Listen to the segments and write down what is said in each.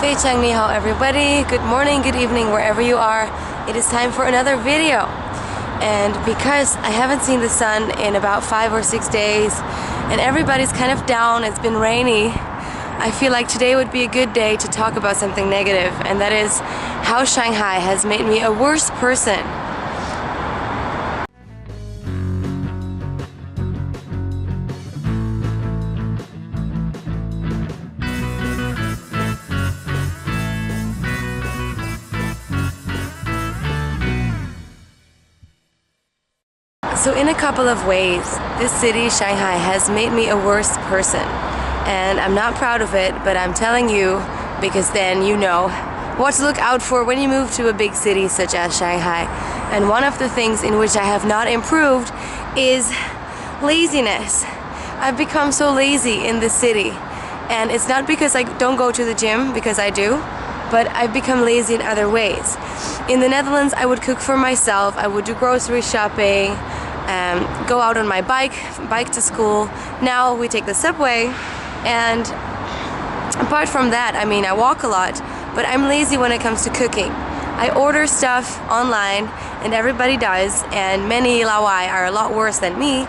Ni hao everybody, good morning, good evening, wherever you are. It is time for another video. And because I haven't seen the sun in about 5 or 6 days and everybody's kind of down, it's been rainy, I feel like today would be a good day to talk about something negative, and that is how Shanghai has made me a worse person. So in a couple of ways, this city, Shanghai, has made me a worse person. And I'm not proud of it, but I'm telling you because then you know what to look out for when you move to a big city such as Shanghai. And one of the things in which I have not improved is laziness. I've become so lazy in this city. And it's not because I don't go to the gym, because I do, but I've become lazy in other ways. In the Netherlands, I would cook for myself, I would do grocery shopping, go out on my bike to school. Now we take the subway, and apart from that, I mean, I walk a lot, but I'm lazy when it comes to cooking. I order stuff online, and everybody does, and many Lawai are a lot worse than me,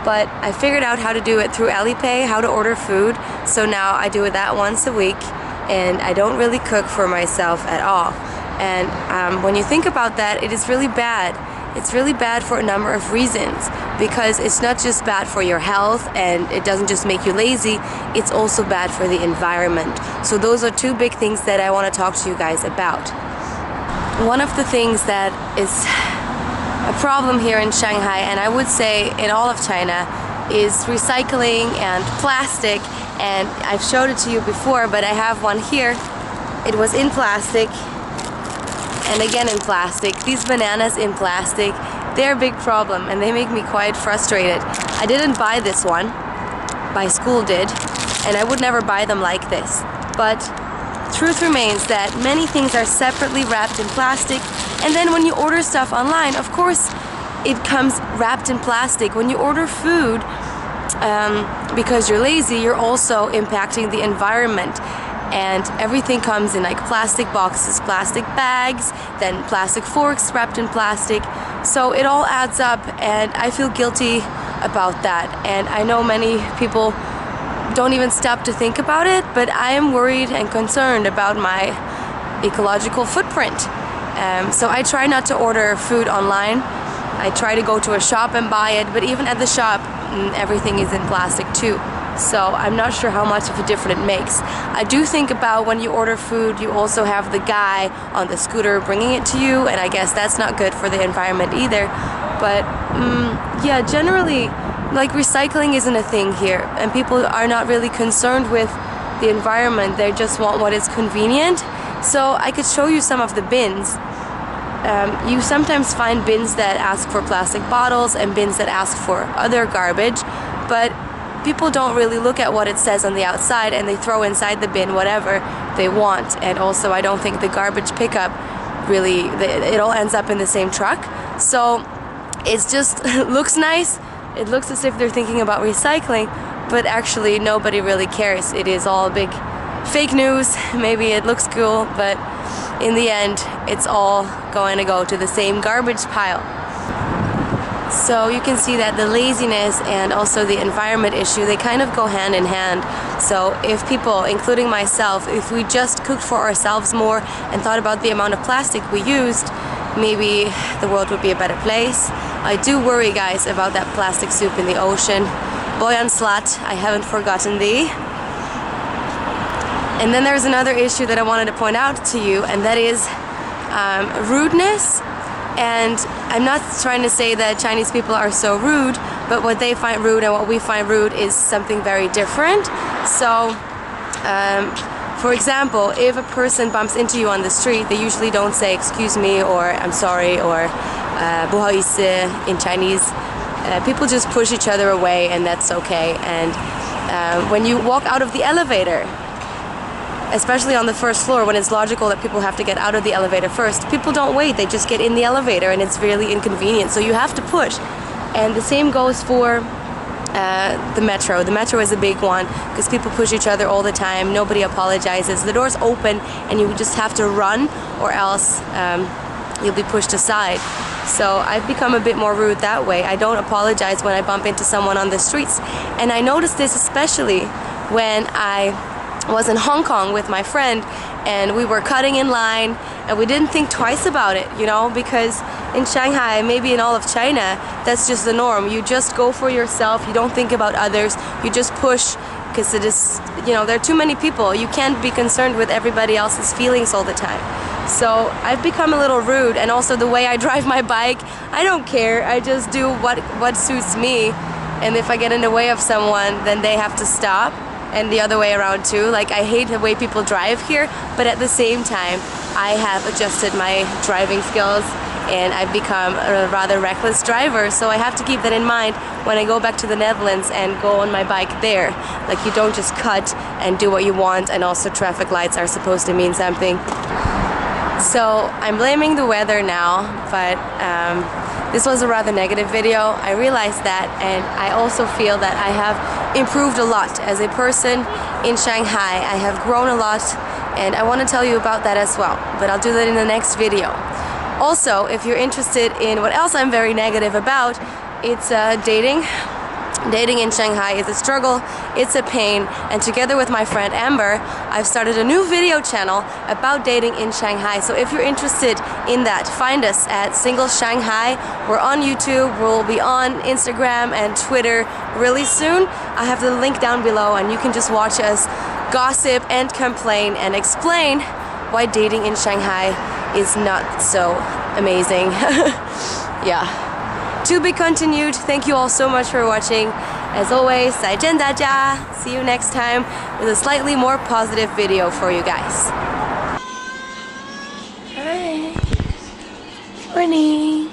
but I figured out how to do it through Alipay, how to order food, so now I do that once a week, and I don't really cook for myself at all. And when you think about that, it is really bad. It's really bad for a number of reasons, because it's not just bad for your health and it doesn't just make you lazy, it's also bad for the environment. So those are two big things that I want to talk to you guys about. One of the things that is a problem here in Shanghai, and I would say in all of China, is recycling and plastic. And I've showed it to you before, but I have one here. It was in plastic. And again in plastic. These bananas in plastic, they're a big problem and they make me quite frustrated. I didn't buy this one, my school did, and I would never buy them like this. But truth remains that many things are separately wrapped in plastic, and then when you order stuff online, of course it comes wrapped in plastic. When you order food, because you're lazy, you're also impacting the environment. And everything comes in like plastic boxes, plastic bags, then plastic forks wrapped in plastic. So it all adds up, and I feel guilty about that. And I know many people don't even stop to think about it, but I am worried and concerned about my ecological footprint. So I try not to order food online. I try to go to a shop and buy it, but even at the shop, everything is in plastic too. So I'm not sure how much of a difference it makes. I do think about when you order food, you also have the guy on the scooter bringing it to you, and I guess that's not good for the environment either. But yeah, generally, like, recycling isn't a thing here, and people are not really concerned with the environment. They just want what is convenient. So I could show you some of the bins. You sometimes find bins that ask for plastic bottles and bins that ask for other garbage, but people don't really look at what it says on the outside, and they throw inside the bin whatever they want. And also, I don't think the garbage pickup really, it all ends up in the same truck. So it's just looks nice. It looks as if they're thinking about recycling, but actually nobody really cares. It is all big fake news. Maybe it looks cool, but in the end, it's all going to go to the same garbage pile. So you can see that the laziness and also the environment issue, they kind of go hand in hand. So if people, including myself, if we just cooked for ourselves more and thought about the amount of plastic we used, maybe the world would be a better place. I do worry, guys, about that plastic soup in the ocean. Boyan slut, I haven't forgotten thee. And then there's another issue that I wanted to point out to you, and that is rudeness. And I'm not trying to say that Chinese people are so rude, but what they find rude and what we find rude is something very different. So, for example, if a person bumps into you on the street, they usually don't say excuse me or I'm sorry or 不好意思 in Chinese. People just push each other away, and that's okay. And when you walk out of the elevator, especially on the first floor, when it's logical that people have to get out of the elevator first, people don't wait, they just get in the elevator, and it's really inconvenient, so you have to push. And the same goes for the metro. The metro is a big one because people push each other all the time. Nobody apologizes. The doors open and you just have to run, or else you'll be pushed aside. So I've become a bit more rude that way. I don't apologize when I bump into someone on the streets. And I noticed this especially when I was in Hong Kong with my friend and we were cutting in line and we didn't think twice about it, you know, because in Shanghai, maybe in all of China, that's just the norm. You just go for yourself, you don't think about others, you just push because it is, you know, there are too many people. You can't be concerned with everybody else's feelings all the time. So I've become a little rude, and also the way I drive my bike, I don't care. I just do what suits me, and if I get in the way of someone, then they have to stop, and the other way around too. Like, I hate the way people drive here, but at the same time, I have adjusted my driving skills and I've become a rather reckless driver, so I have to keep that in mind when I go back to the Netherlands and go on my bike there. Like, you don't just cut and do what you want, and also traffic lights are supposed to mean something. So I'm blaming the weather now, but this was a rather negative video. I realized that, and I also feel that I have improved a lot as a person in Shanghai. I have grown a lot, and I want to tell you about that as well, but I'll do that in the next video. Also, if you're interested in what else I'm very negative about, it's dating. Dating in Shanghai is a struggle, it's a pain, and together with my friend Amber, I've started a new video channel about dating in Shanghai. So if you're interested in that, find us at Single Shanghai. We're on YouTube, we'll be on Instagram and Twitter really soon. I have the link down below, and you can just watch us gossip and complain and explain why dating in Shanghai is not so amazing. Yeah. To be continued. Thank you all so much for watching. As always, 再见大家. See you next time with a slightly more positive video for you guys. Hi. Morning.